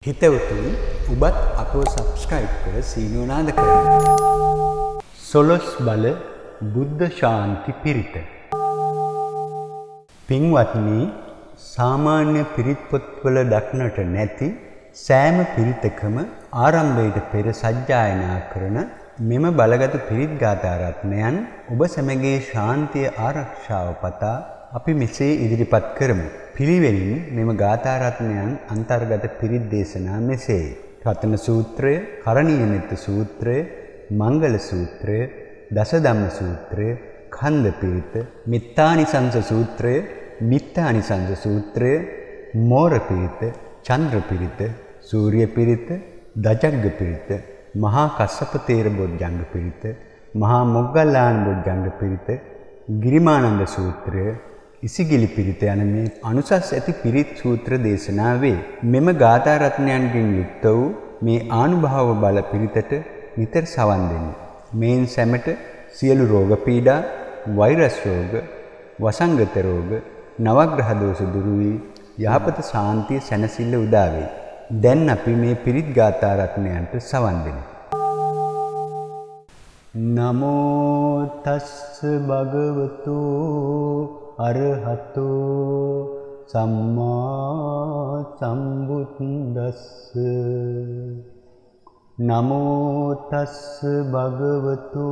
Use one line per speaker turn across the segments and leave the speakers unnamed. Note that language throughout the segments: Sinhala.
හිතවතුන් ඔබත් අපව සබ්ස්ක්‍රයිබ් කර සීනුව නාද කරන්න. සොළොස් බල බුද්ධ ශාන්ති පිරිත. පින්වත්නි, සාමාන්‍ය පිරිත් පොත්වල දක්නට නැති සෑම පිරිතකම ආරම්භයට පෙර සජ්ජායනා කරන මෙම බලගත් පිරිත් ගාථා රත්නයන් ඔබ සැමගේ ශාන්තිය ආරක්ෂාව පතා අපි මෙසේ ඉදිරිපත් කරමු. පිළිවෙලින් මෙම ගාථා රත්නයන් අන්තර්ගත පිරිත් දේශනා මෙසේ: රතන සූත්‍රය, කරණීය මෙත්ත සූත්‍රය, මංගල සූත්‍රය, දසධම්ම සූත්‍රය, කන්ද පිරිත, මිත්තානිසංස සූත්‍රය, මිත්තානිසංස සූත්‍රය, මෝර පිරිත, චන්ද්‍ර පිරිත, සූර්ය පිරිත, දජග්ග පිරිත, මහා කස්සප තේර බොජ්ජංග පිරිත, මහා මොග්ගල්ලාන බොජ්ජංග පිරිත, ගිරිමානන්ද සූත්‍රය, ඉසිගිලි පිරිත යන මේ අනුසස් ඇති පිරිත් සූත්‍ර දේශනා වේ. මෙම ගාථා රත්නයන්ගෙන් යුක්ත වූ මේ ආනුභාව බල පිරිතට නිතර සවන් දෙන්න. මේන් සැමට සියලු රෝග පීඩා, වෛරස් රෝග, වසංගත රෝග, නවග්‍රහ දෝෂ දුරු වී යහපත ශාන්තිය සැනසෙල්ල උදා වේ. දැන් අපි මේ පිරිත් ගාථා රත්නයන්ට සවන් දෙමු. නමෝ තස්ස භගවතු අරහතෝ සම්මා සම්බුද්දස්ස. නමෝ තස්ස භගවතු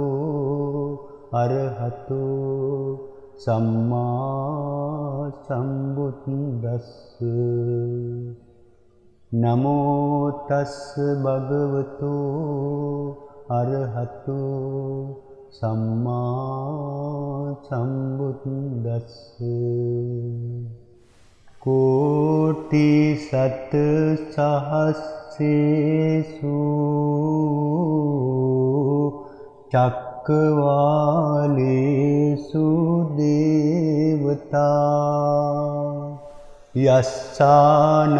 අරහතෝ සම්මා සම්බුද්දස්ස. නමෝ තස්ස භගවතු අරහතෝ සම්මා සම්බුද්දස්ස. කෝටි සත සහස්සේසු චක්කවාලේසු දේවතා යස්සානං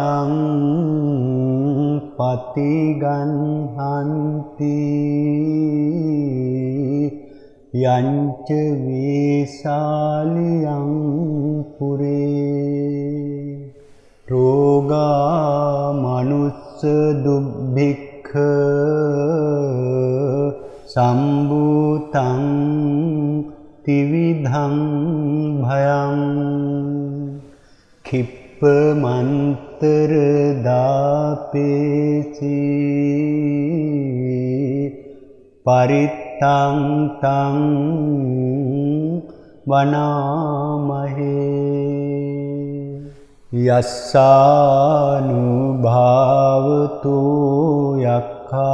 පතිගන්හන්ති යංච වේසාලියං පුරේ රෝගා මනුස්ස දුබ්බික්ඛ සම්භූතං ත්‍රිවිධං භයං කිප්පමන්තර දාපේසි පරිත්තං තං වනාමහේ යස්සානුභාවතු යක්ඛා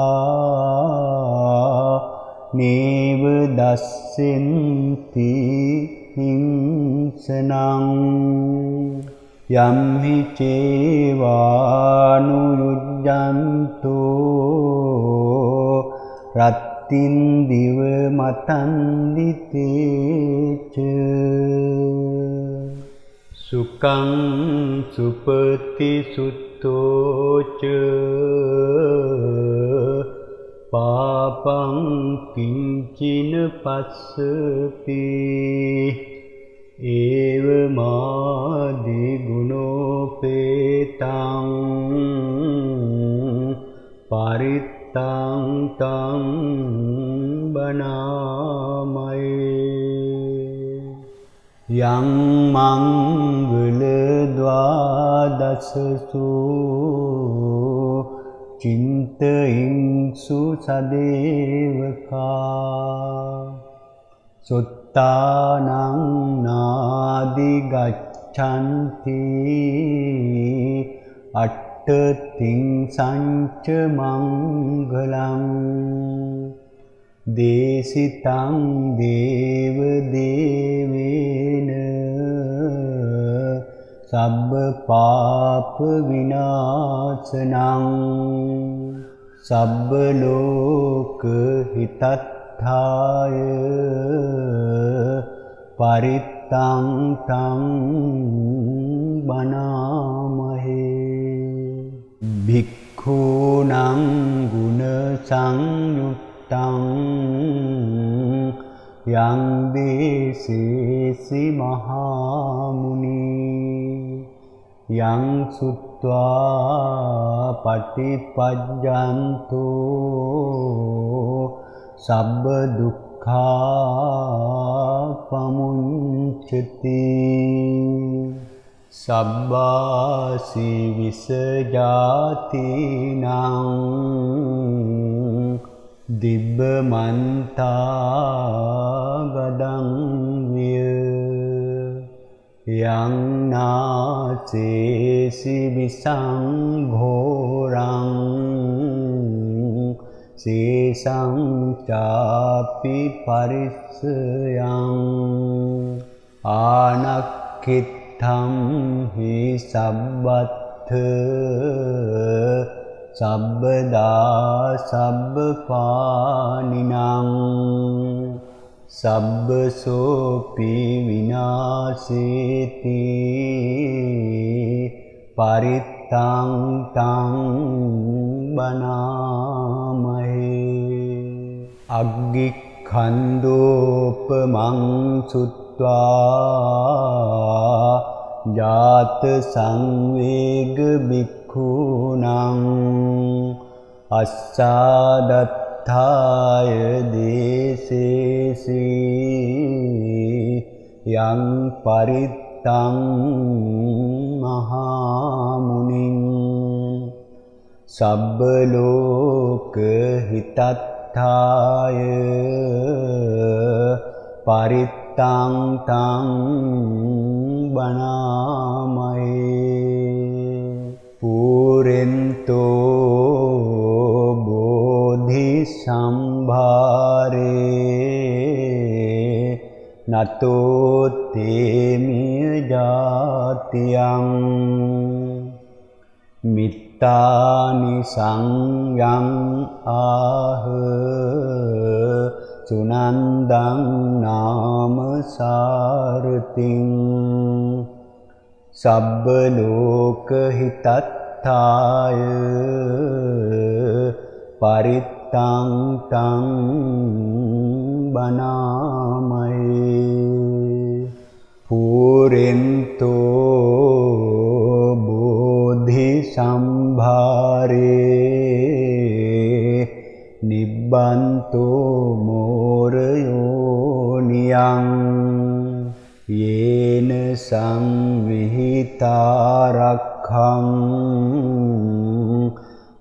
නේව දස්සෙන්ති හිංසනං යම්හි චේවානුයුජ්ජන්තෝ රත්තින් දිව මතන්දි තේච සුඛං සුපති සුත්තෝච පාපං කිංචින පස්සති ඒව මාදි ගුණෝපේතං පරිත්තං තං බනාමයේ යං මංගල ද්වාදසසු චින්තයින්සු සදේවකා සුත්තානං නාදි ගච්ඡන්ති අට්ඨතිං සංච මංගලං දේසිතං දේව දේවේන සබ්බ පාප විනාශනං සබ්බ ලෝක හිතත්ථාය පරිත්තං තං බනාමහේ භික්ඛූනං ගුණ සංයුත්තං යං දේසේසි මහා මුනි යං සුත්ත මුත්වා පටිපජ්ජන්තු සබ්බ දුක්ඛා පමුංචති සබ්බාසි විසජාතිනං දිබ්බමන්තා ගදං විය යං නාසේසි විසංඝෝරං සේසං චාපි පරිස්සයං ආනක්ඛිත්තං හි සබ්බත්ථ සබ්බදා සබ්බපානිනං සබ්බසෝපි විනාසේති පරිත්තං තං බනාමහේ අග්ගිඛන්‍දෝපමං සුත්වා ජාත සංවේග බික්ඛුනං අස්සාදත්තාය දේසේසි යං පරිත්තං මහාමුනිං සබ්බ ලෝක හිතත්තාය පරිත්තං තං බනාමයේ පුරෙන්තෝ බෝධි සම්භාරේ නතෝ තේමිය ජාතියං මිත්තානි සංයං ආහ සුනන්දං නාම සාරතිං සබ්බ ලෝක හිතත්තාය පරිත්තං තං බනාමයේ පුරෙන්තෝ බෝධි සම්භාරේ නිබ්බන්තෝ මෝරයෝනියං යේන සංවිහිතාරක්ඛං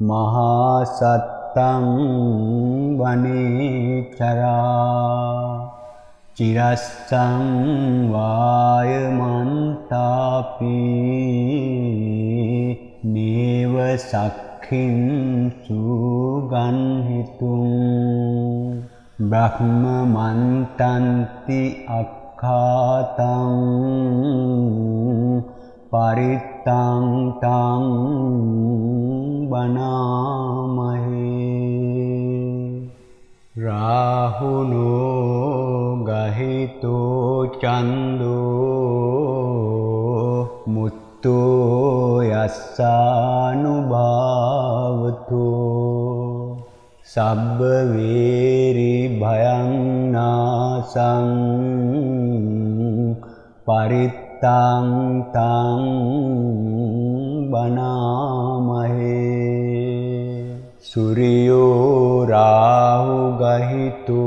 මහා සත්තං වනේචරා චිරස්සං වායමන්තාපි නේව සක්ඛින් සුගන්හිතුං බ්‍රහ්මමන්තන්ති අක්ඛාතං පරිත්තං තං බනාමහේ රාහුනෝ ගහිතෝ චන්දෝ මුත්තෝ යස්සානුභාවතු සබ්බ වේරි භයං නාසං පරිත්තං තං බනාමහේ සූර්යෝ රාහු ගහිතෝ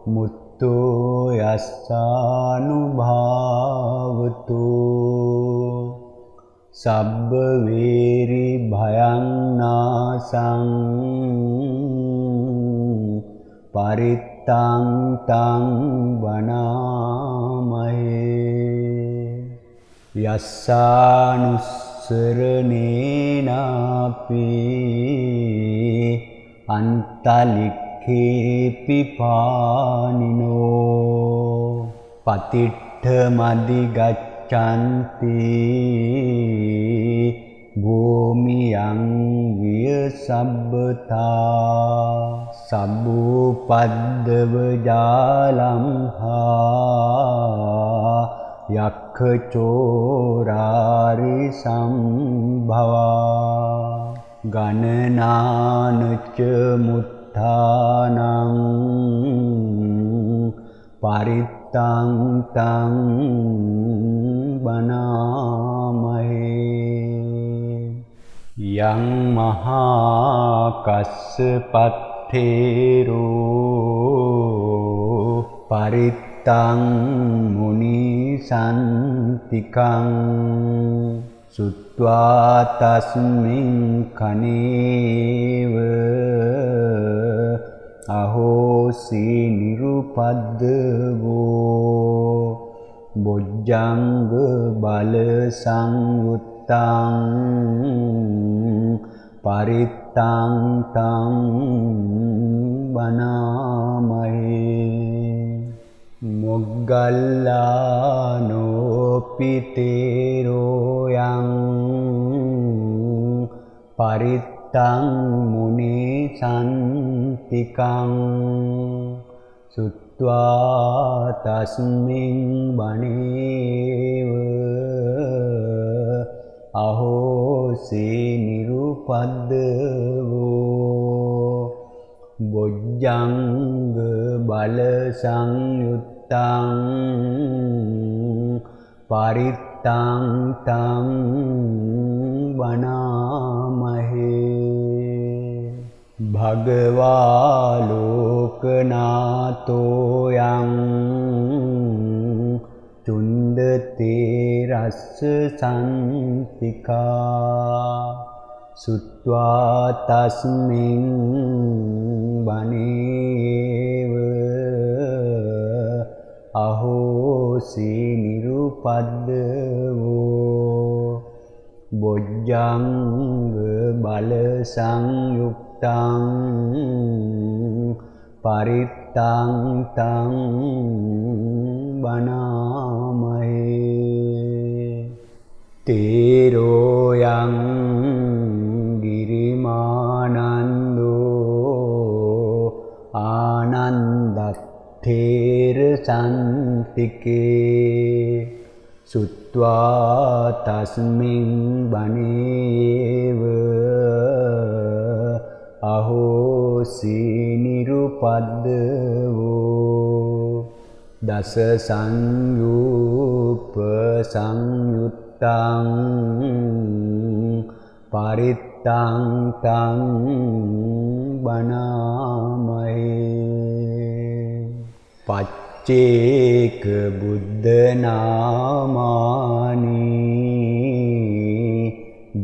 මුත්තෝ යස්සානුභාවතු සබ්බ වේරි භයං නාසං පරිත්තං තං වනාමහේ යස්සානුස්සරණේනාපි අන්තලික්ඛේපි පානිනෝ පතිට්ඨ මදි ගච්ඡanti භූමියං විය සබ්බතා සබ්බූපද්දව ජාලං හා යක්ඛ චෝරාරි සම්භවා ගණනානච මුත්තානං පරිත්තං තං බනාමහේ යං මහා කස්සපත්තේරෝ පරිත්තං මුනි සන්තිකං සුත්වා තස්මින් කනේව අහෝසි නිරුපද්දවෝ බොජ්ජංග බල සංයුත්තං පරිත්තං තං බනාමහේ මොග්ගල්ලානෝ පිතේරෝ යං පරිත්තං මුනි සන්තිකං සුත්වා තස්මින් බණේව අහෝසි නිරුපද්දවෝ බොජ්ජංග බල සංයුත්තං පරිත්තං තං වනාමහේ භගවා ලෝකනාතෝ යං චුන්දතේ රස්ස සන්තිකා සුත්වා තස්මින් බණේව අහෝසි නිරුපද්දවෝ බොජ්ජංග බල සංයුක්තං පරිත්තං තං බනාමහේ තේරෝ යං ගිරිමානන්දෝ ආනන්දත්තේර සන්තිකේ සුත්වා තස්මින් බණේව අහෝසි නිරුපද්දවෝ දස සංයුප්ප සංයුත්තං පරිත්තං තං බනාමහේ පච්චේක බුද්ධ නාමානි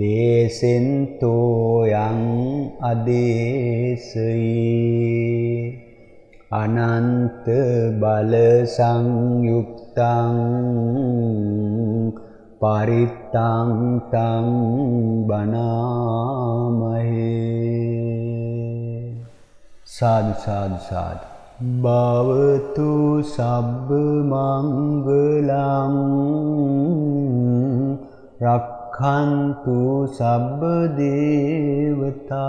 දේසෙන්තෝ යං අදේසයි අනන්ත බල සංයුක්තං පරිත්තං තං බනාමහේ සාදු සාදු සාදු භවතු සබ්බ මංගලං රක්ඛන්තු සබ්බ දේවතා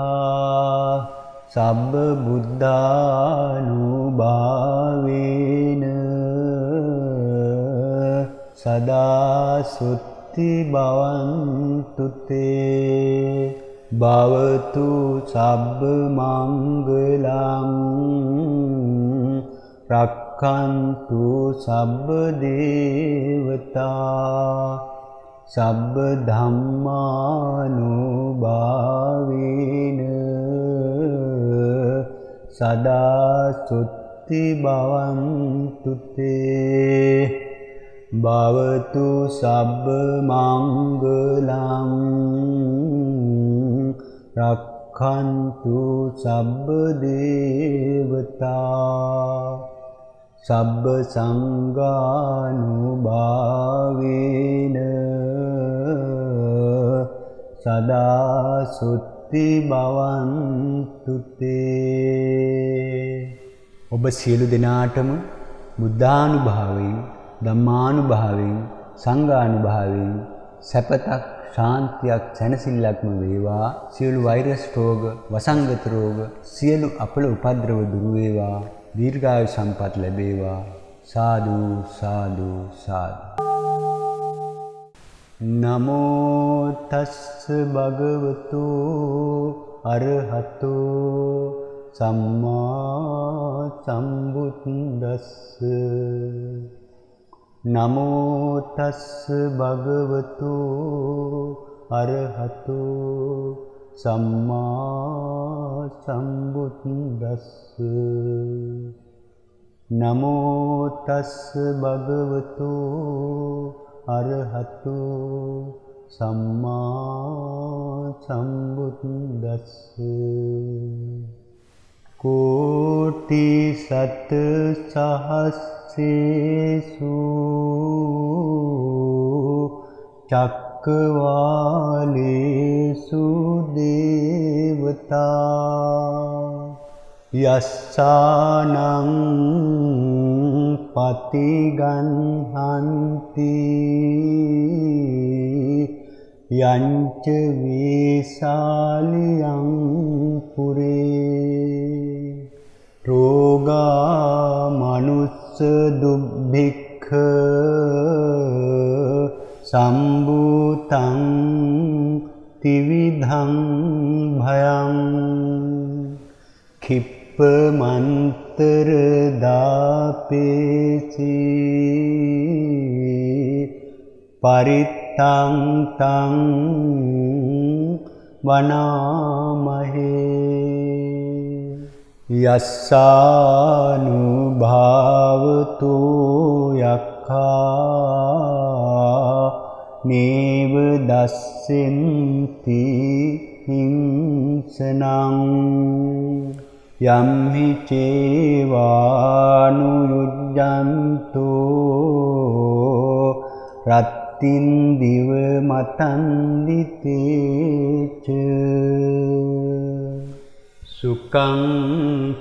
සබ්බ බුද්ධානුභාවේන සදා සුත්ති භවන්තු තේ භවතු සබ්බ මංගලං රක්ඛන්තු සබ්බ දේවතා සබ්බ ධම්මානුභාවේන සදා සුත්ති භවන්තු තේ භවතු සබ්බ මංගලං රක්ඛන්තු සබ්බ දේවතා සබ්බ සංඝානුභාවේන සදා සුත්ති භවන්තු තේ ඔබ සියලු දෙනාටම බුද්ධානුභාවයෙන් ධම්මානුභාවයෙන් සංඝානුභාවයෙන් සැපතක් ශාන්තියක් සැනසෙල්ලක්ම වේවා සියලු වෛරස් රෝග වසංගත රෝග සියලු අපල උපද්‍රව දුරු වේවා දීර්ඝායු සම්පත් ලැබේවා සාදු සාදු සාදු නමෝ තස්ස භගවතු අරහතෝ සම්මා සම්බුද්දස්ස නමෝ තස්ස භගවතු අරහතු සම්මා සම්බුද්දස්ස. නමෝ තස්ස භගවතු අරහතු සම්මා සම්බුද්දස්ස. කෝටි සත සහස්සේසු චක්කවාලේසු දේවතා යස්සානං පතිගන්හන්ති යංච වේසාලියං පුරේ රෝගා මනුස්ස දුබ්බික්ඛ සම්භූතං තිවිධං භයං කිප්පමන්තර දාපේසි පරිත්තං තං වනාමහේ යස්සානුභාවතු යක්ඛා නේව දස්සෙන්ති හිංසනං යම්හි චේවානුයුජ්ජන්තෝ රත්තින් දිව මතන්දිතේච සුකං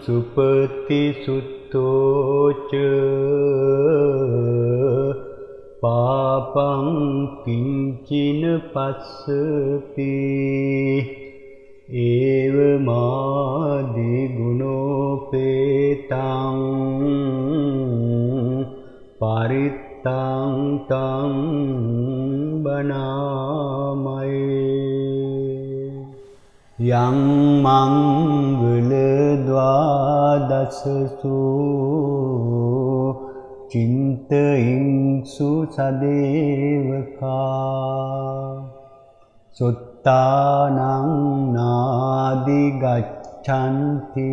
සුපති සුත්තෝච පාපං කිංචින පස්සති ඒව මාදි ගුණෝපේතං පරිත්තං තං බනාමයේ යං මංගල ද්වාදසසු චින්තයින්සු සදේවකා සුත්තානං නාදි ගච්ඡන්ති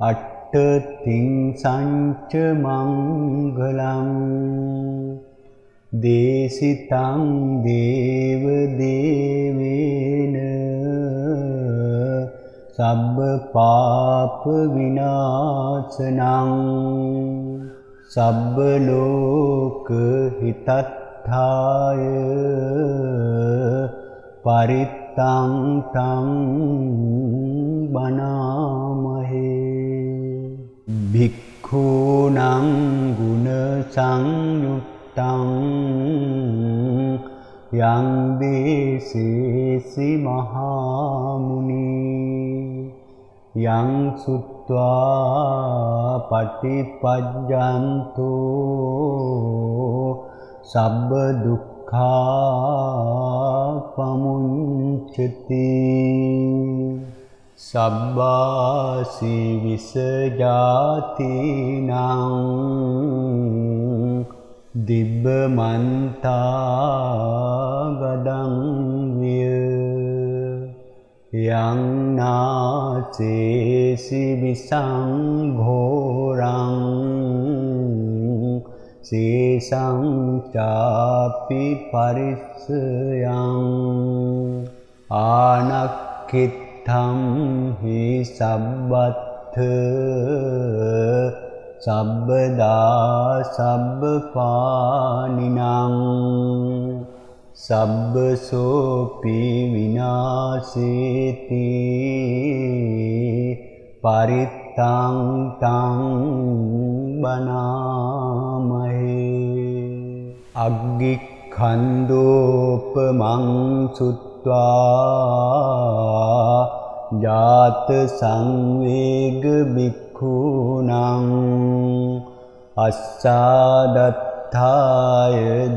අට්ඨතිං සංච මංගලං දේසිතං දේව දේවේන සබ්බ පාප විනාශනං සබ්බ ලෝක හිතත්ථාය පරිත්තං තං බනාමහේ භික්ඛූනං ගුණ සංයුක්තං යං දේසේසි මහාමුනි යං සුත්වා පටිපජ්ජන්තෝ සබ්බ දුක්ඛා පමුඤ්චති සබ්බාසි විසජාතිනං දිබ්බමන්තා ගදං විය යං නාසේසි විසංඝෝරං සේසං චාපි පරිස්සයං ආනක්ඛිත්තං හි සබ්බත්ථ සබ්බදා සබ්බපානිනං සබ්බසෝපි විනාසේති පරිත්තං තං බනාමහේ අග්ගික්ඛන්தோපමං සුත්වා ජාත සංවේග භික්ඛූණං අස්සාදත්ථාය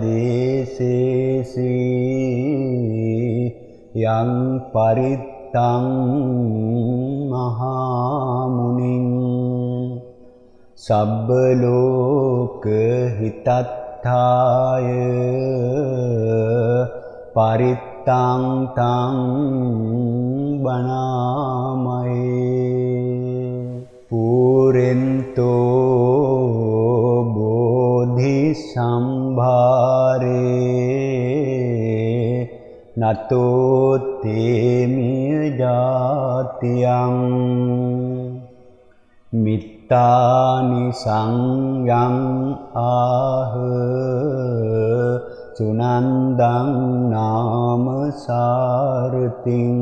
දේසේසි යං පරිත්තං මහා මුනිං සබ්බ ලෝක හිතත්ථාය පරිත්තං තං බණාමයේ පුරෙන්තෝ බෝධි සම්භාරේ නතෝ තේමිය ජාතියං මිත්තානි සංයං ආහ සුනන්දං නාම සාරතිං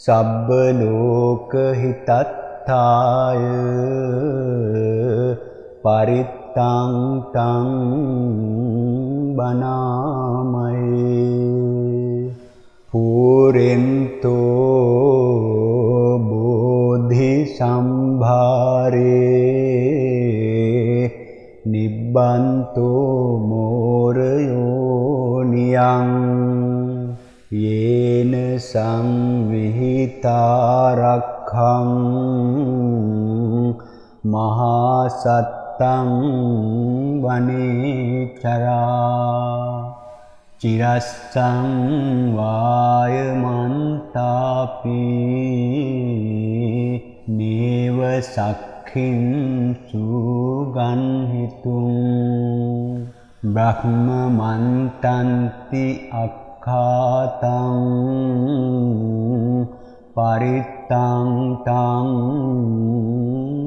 සබ්බ ලෝක හිතත්ථාය පරිත්තං තං බණාමයේ පුරෙන්තෝ බෝධි සම්භාරේ නිබ්බන්තෝ මෝරයෝ නියං යේන සංවිහිතාරක්ඛං මහා සත්තං වනේචරා චිරස්සං වායමන්තාපි නේව සක්ඛින් සුගන්හිතුං බ්‍රහ්මමන්තන්ති අක්ඛාතං පරිත්තං තං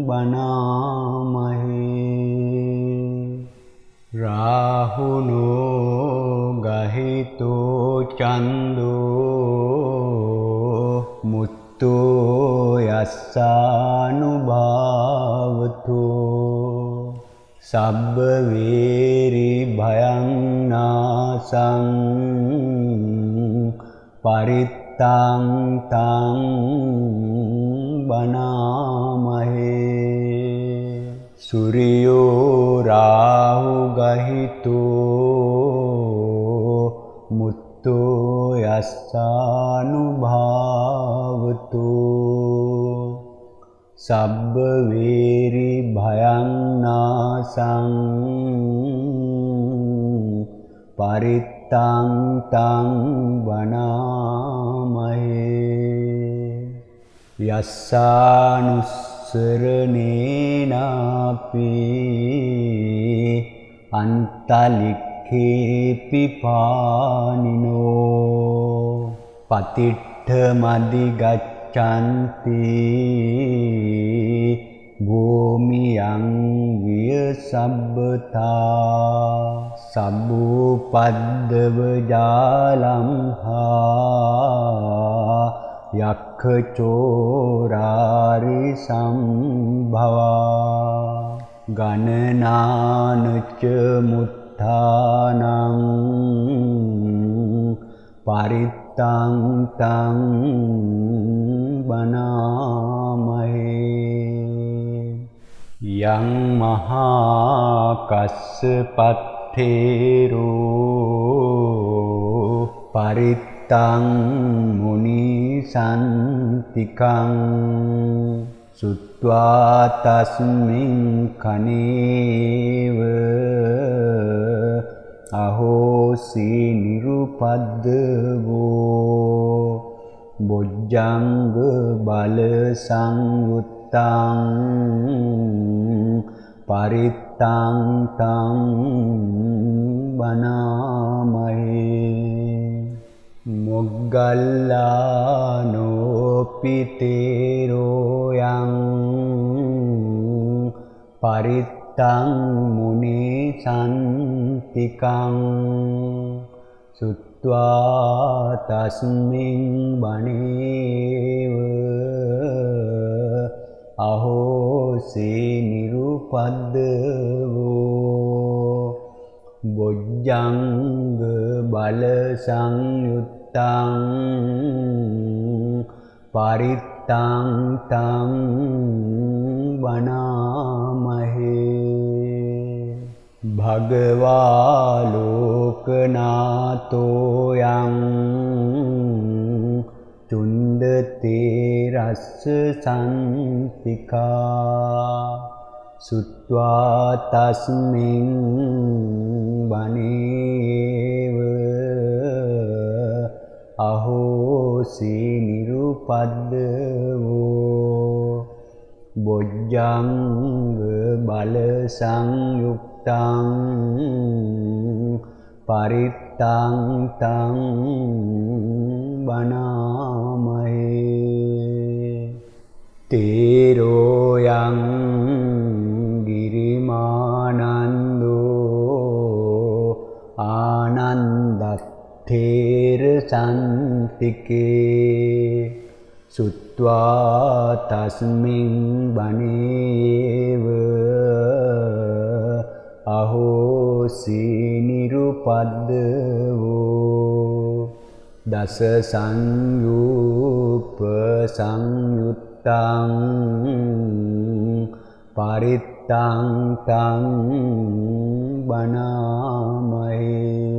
බණාමහේ රාහුනෝ ගහිතෝ චන්දෝ මුත්තෝ යස්සානුභාවතෝ සබ්බ වේරි භයං නාසං පරිත්තං තං බණාමහේ සූර්යෝ රාහු ගහිතෝ මුත්තෝ යස්සානුභාවතෝ සබ්බ වේරි භයං නාසං පරිත්තං තං වනාමහේ යස්සානුස්සරණේනාපි අන්තලික්ඛේපි පානිනෝ පතිට්ඨ මදි ගච්ඡanti භූමියං විය සබ්බතා සබ්බූපද්දව ජාලං හා යක්ඛ චෝරාරි සම්භවා ගණනානච මුත්ථානං පරිත්තං තං බණාමහේ යං මහා කස්සපත්තේරෝ පරිත්තං මුනි සන්තිකං සුත්වා තස්මින් කනේව අහෝසි නිරුපද්දවෝ බොජ්ජංග බල සංයුත්තං පරිත්තං තං බණාමහේ මොග්ගල්ලානෝ පිතේරෝ යං පරිත්තං මුනි සන්තිකං සුත්වා තස්මින් බණේව අහෝසේ නිරුපද්දවෝ බොජ්ජංග බල සංයුත්තං පරිත්තං තං වනාමහේ භගවා ලෝකනාතෝ යං චුන්ද තේර රස්ස සම්තිකා සුත්වා තස්මින් වනේව අහෝසි නිරුපද්දවෝ බොජ්ජංග බල සංයුක්තං පරිත්තං තං වනාමහේ තේරෝ යං ගිරිමානන්දෝ ආනන්දත්තේර සම්තිකේ සුත්වා තස්මින් වනේව අහෝසි නිරුපද්දවෝ දස සංයුප්ප සංයුත්තං පරිත්තං තං වනාමහේ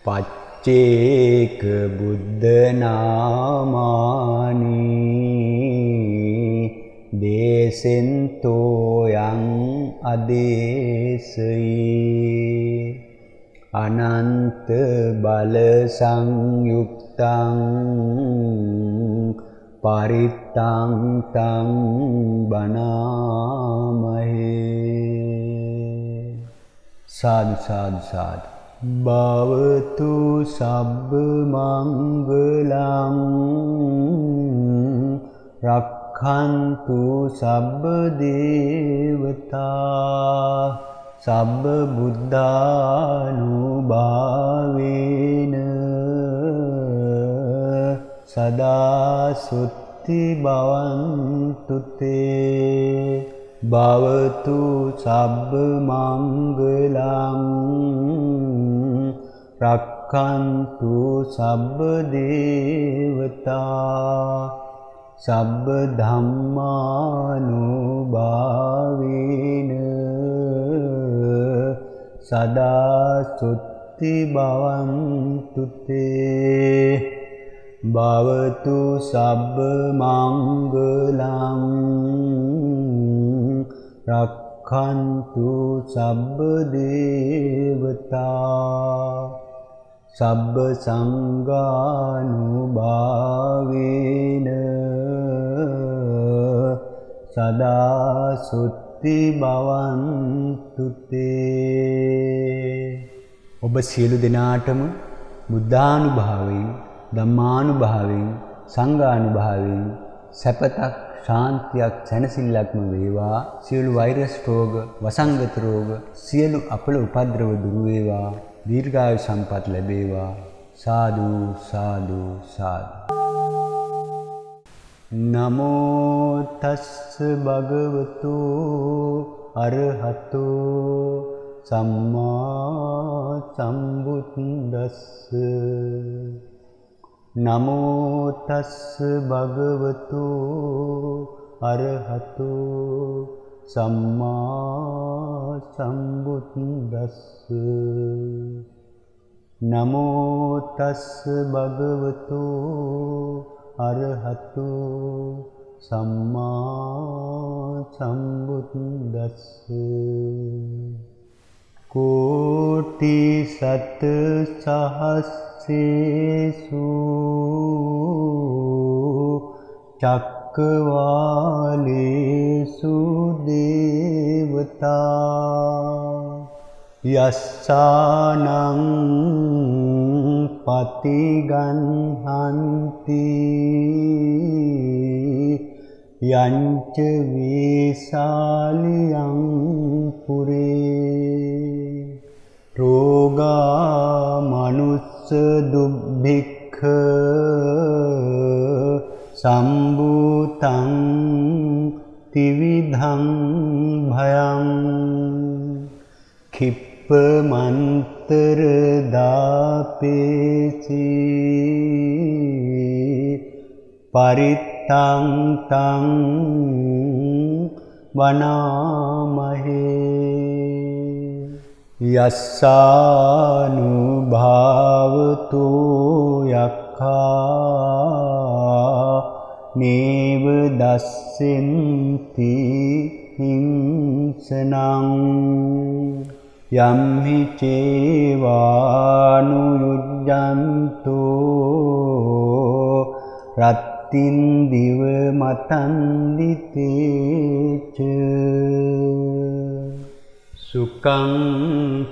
පච්චේක බුද්ධ නාමානි දේසෙන්තෝ යං අදේසයි අනන්ත බල සංයුක්තං පරිත්තං තං වනාමහේ සාදු සාදු සාදු භවතු සබ්බ මංගලං රක්ඛන්තු සබ්බ දේවතා සබ්බ බුද්ධානුභාවේන සදා සුත්ති භවන්තු තේ භවතු සබ්බ මංගලං රක්ඛන්තු සබ්බ දේවතා සබ්බ ධම්මානුභාවේන සදා සුත්ති භවන්තු තේ භවතු සබ්බ මංගලං රක්ඛන්තු සබ්බ දේවතා සබ්බ සංඝානුභාවේන සදා සුත්ති භවන්තු තේ ඔබ සියලු දෙනාටම බුද්ධානුභාවයෙන් ධම්මානුභාවයෙන් සංඝානුභාවයෙන් සැපතක් ශාන්තියක් සැනසෙල්ලක්ම වේවා සියලු වෛරස් රෝග වසංගත රෝග සියලු අපල උපද්‍රව දුරු වේවා දීර්ඝායු සම්පත් ලැබේවා සාදු සාදු සාදු නමෝ තස්ස භගවතු අරහතෝ සම්මා සම්බුද්දස්ස නමෝ තස්ස භගවතු අරහතෝ සම්මා සම්බුද්දස්ස නමෝ තස්ස භගවතු අරහතෝ සම්මා සම්බුද්දස්ස කෝටි සත සහස්සේසු චක්කවාලේසු දේවතා යස්සානං පතිගන්හන්ති යංච වේසාලියං පුරේ රෝගා මනුස්ස දුබ්බික්ඛ සම්භූතං තිවිධං භයං කිප්පමන්තර දාපේසි පරිත්තං තං වනාමහේ යස්සානුභාවතු යක්ඛා නේව දස්සෙන්ති හිංසනං යම්හි චේවානුයුජ්ජන්තෝ රත්තින් දිව මතන්දිතේච සුකං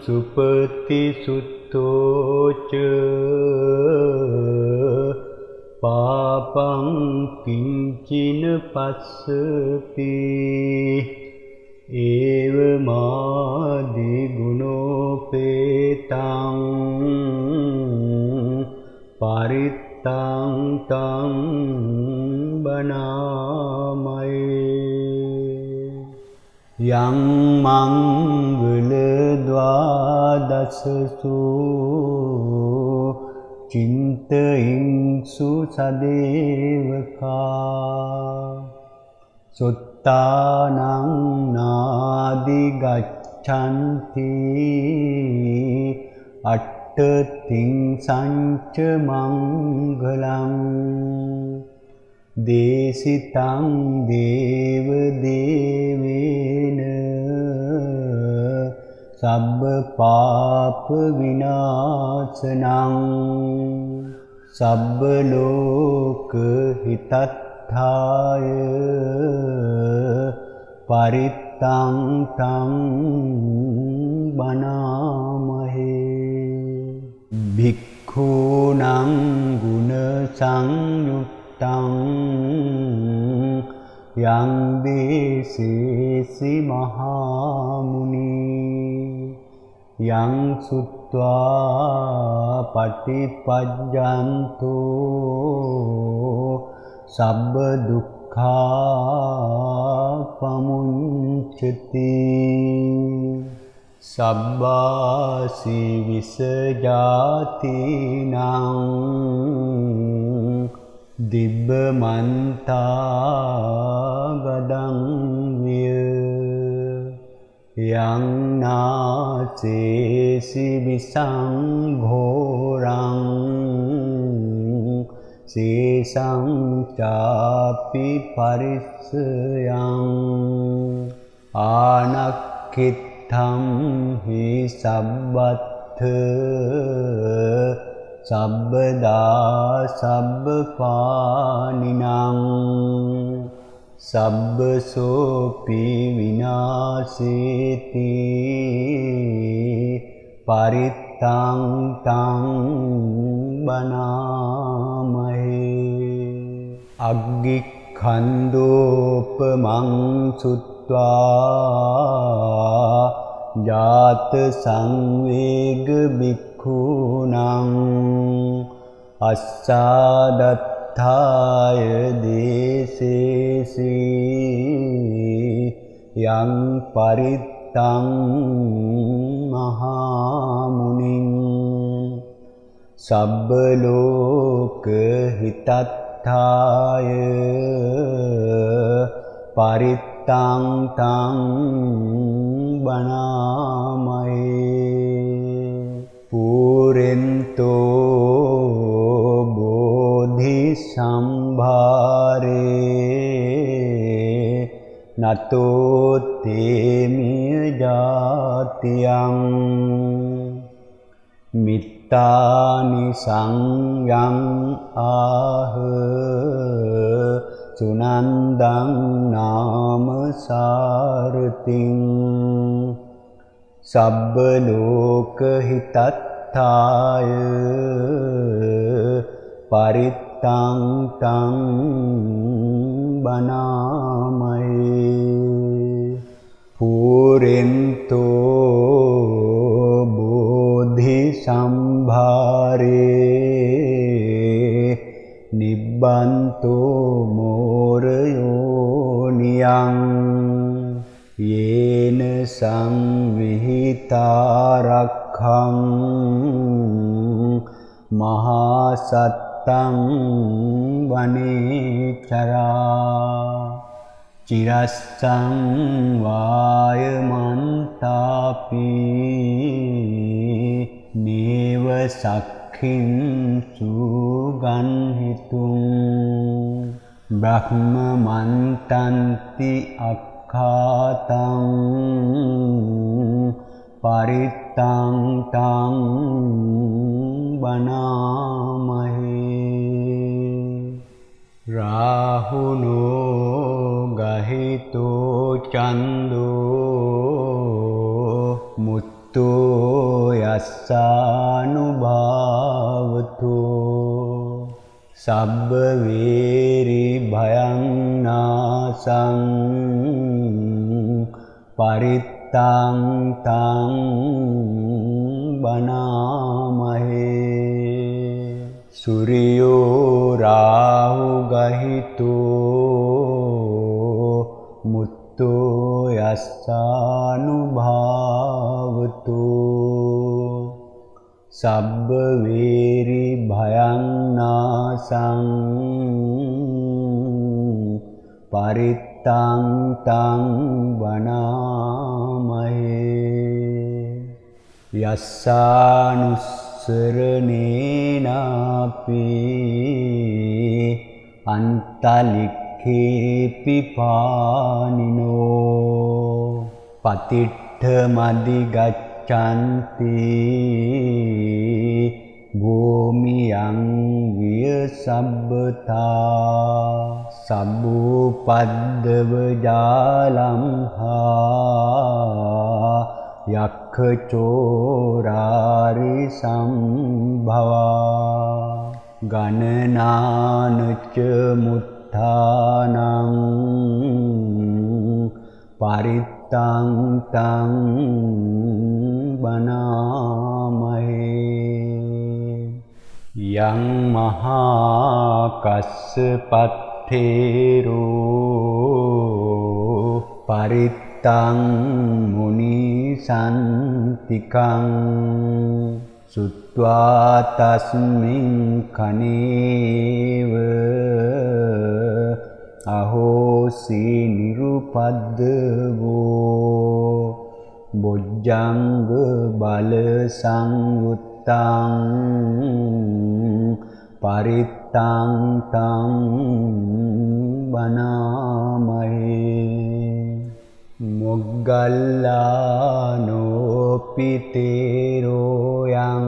සුපති සුත්තෝච පාපං කිංචින පස්සති ඒව මාදි ගුණෝපේතං පරිත්තං තං බනාමයේ යං මංගල ද්වාදසසු චින්තයින්සු සදේවකා සුත්තානං නාදි ගච්ඡන්ති අට්ඨතිං සංච මංගලං දේසිතං දේව දේවේන සබ්බ පාප විනාශනං සබ්බ ලෝක හිතත්ථාය පරිත්තං තං බනාමහේ භික්ඛූනං ගුණ සංයුක්තං යං දේසේසි මහා මුනි යං සුත්වා පටිපජ්ජන්තෝ සබ්බ දුක්ඛා පමුඤ්චති සබ්බාසි විසජාතිනං දිබ්බමන්තා ගදං විය යං නාසේසි විසංඝෝරං සේසං චාපි පරිස්සයං ආනක්ඛිත්තං හි සබ්බත්ථ සබ්බදා සබ්බපානිනං සබ්බසෝපි විනාශේති පරිත්තං තං බනාමහේ අග්ගික්ඛන්தோපමං සුත්වා ජාත සංවේග භික්ඛූනං අස්සාදත්ථාය දේසේසි යං පරිත්තං මහා මුනිං සබ්බ ලෝක හිතත්ථාය පරිත්තං තං බනාමයේ පුරෙන්තෝ බෝධි සම්භාරේ නතෝ තේමිය ජාතියං මිත්තානි සංයං ආහ සුනන්දං නාම සාරතිං සබ්බ ලෝක හිතත්ථාය පරිත්තං තං බනාමයේ පුරෙන්තෝ බෝධි සම්භාරේ නිබ්බන්තෝ මෝරයෝ නියං යේන සංවිහිතාරක්ඛං මහා සත්තං වනේචරා චිරස්සං වායමන්තාපි නේව සක්ඛින් සුගන්හිතුං බ්‍රහ්මමන්තන්ති අක්ඛාතං පරිත්තං තං වනාමහේ රාහුනෝ ගහිතෝ චන්දෝ මුත්තෝ යස්සානුභාවතෝ සබ්බ වේරි භයං නාසං පරිත්තං තං වනාමහේ සූර්යෝ රාහු ගහිතෝ මුත්තෝ යස්සානුභාවතෝ සබ්බ වේරි භයං නාසං පරිත්තං තං වනාමහේ යස්සානුස්සරණේනාපි අන්තලික්ඛේපි පානිනෝ පතිට්ඨ මදි ගච්ඡන්ති භූමියං විය සබ්බතා සබ්බූපද්දව ජාලං හා යක්ඛ චෝරාරි සම්භවා ගණනානච මුත්තානං පරිත්තං තං වනාමහේ යං මහා කස්සපත්තේරෝ පරිත්තං මුනි සන්තිකං සුත්වා තස්මින් කනේව අහෝසි නිරුපද්දවෝ බොජ්ජංග බල සංයුත්තං පරිත්තං තං වනාමහේ මොග්ගල්ලානෝපිතේරෝ යං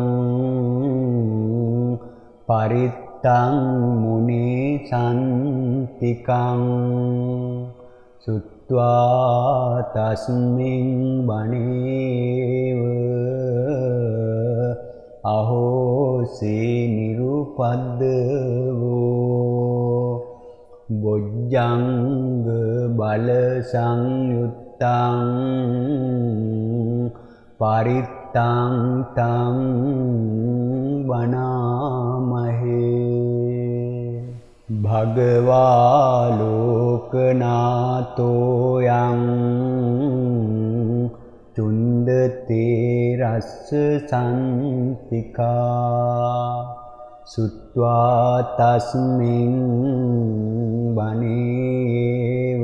පරිත්තං මුනි සන්තිකං සුත්වා තස්මින් බණේව අහෝසි නිරුපද්දවෝ බොජ්ජංග බල සංයුත්තං පරිත්තං තං වනාමහේ භගවා ලෝකනාතෝ යං චුන්දතේ රස්ස සන්තිකා සුත්වා තස්මින් වනේව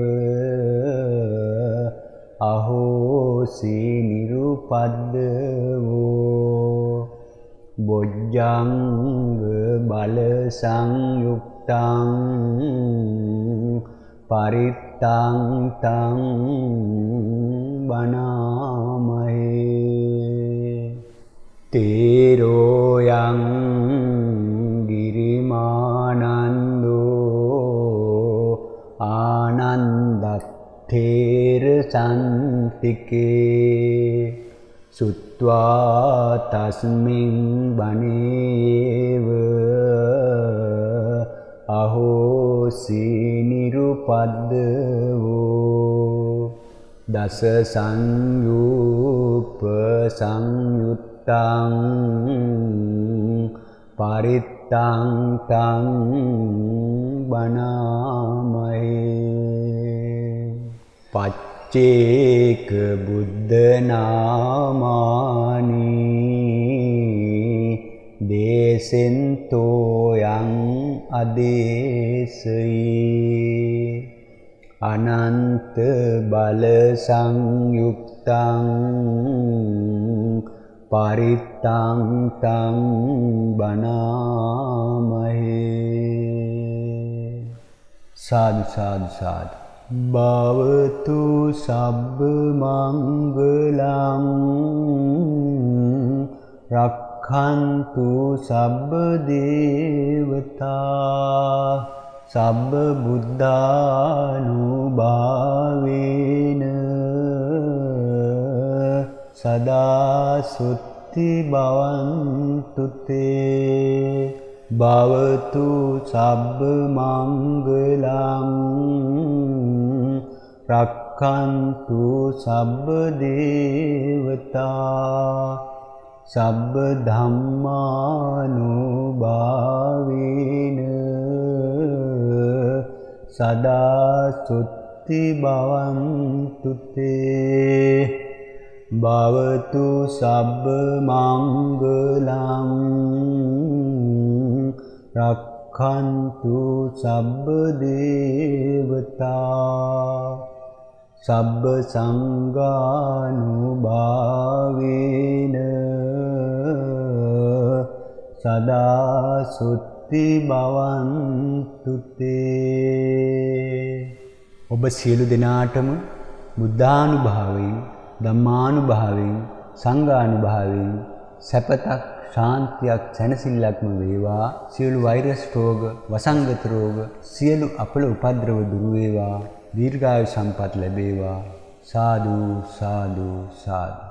අහෝසි නිරුපද්දවෝ බොජ්ජංග බල සංයුක්තං පරිත්තං තං වනාමහේ තේරෝ යං ගිරිමානන්දෝ ආනන්දත්තේර සන්තිකේ සුත්වා තස්මින් බණේව අහෝසි නිරුපද්දවෝ දස සංයුප්ප සංයුත්තං පරිත්තං තං වනාමහේ පච්චේක බුද්ධ නාමානි දේසෙන්තෝ යං අදේසයි අනන්ත බල සංයුක්තං පරිත්තං තං බනාමහේ සාදු සාදු සාදු. භවතු සබ්බ මංගලං රක්ඛන්තු සබ්බ දේවතා සබ්බ බුද්ධානුභාවේන සදා සුත්ති භවන්තු තේ. භවතු සබ්බ මංගලං රක්ඛන්තු සබ්බ දේවතා සබ්බ ධම්මානුභාවේන සදා සුත්ති භවන්තු තේ. භවතු සබ්බ මංගලං රක්ඛන්තු සබ්බ දේවතා සබ්බ සංඝානුභාවේන සදා සුත්ති භවන්තු තේ. ඔබ සියලු දෙනාටම බුද්ධානුභාවයෙන් ධම්මානුභාවයෙන් සංඝානුභාවයෙන් සැපතක් ශාන්තියක් සැනසෙල්ලක්ම වේවා. සියලු වෛරස් රෝග වසංගත රෝග සියලු අපල උපද්‍රව දුරු වේවා. දීර්ඝායු සම්පත් ලැබේවා. සාදු සාදු සාදු.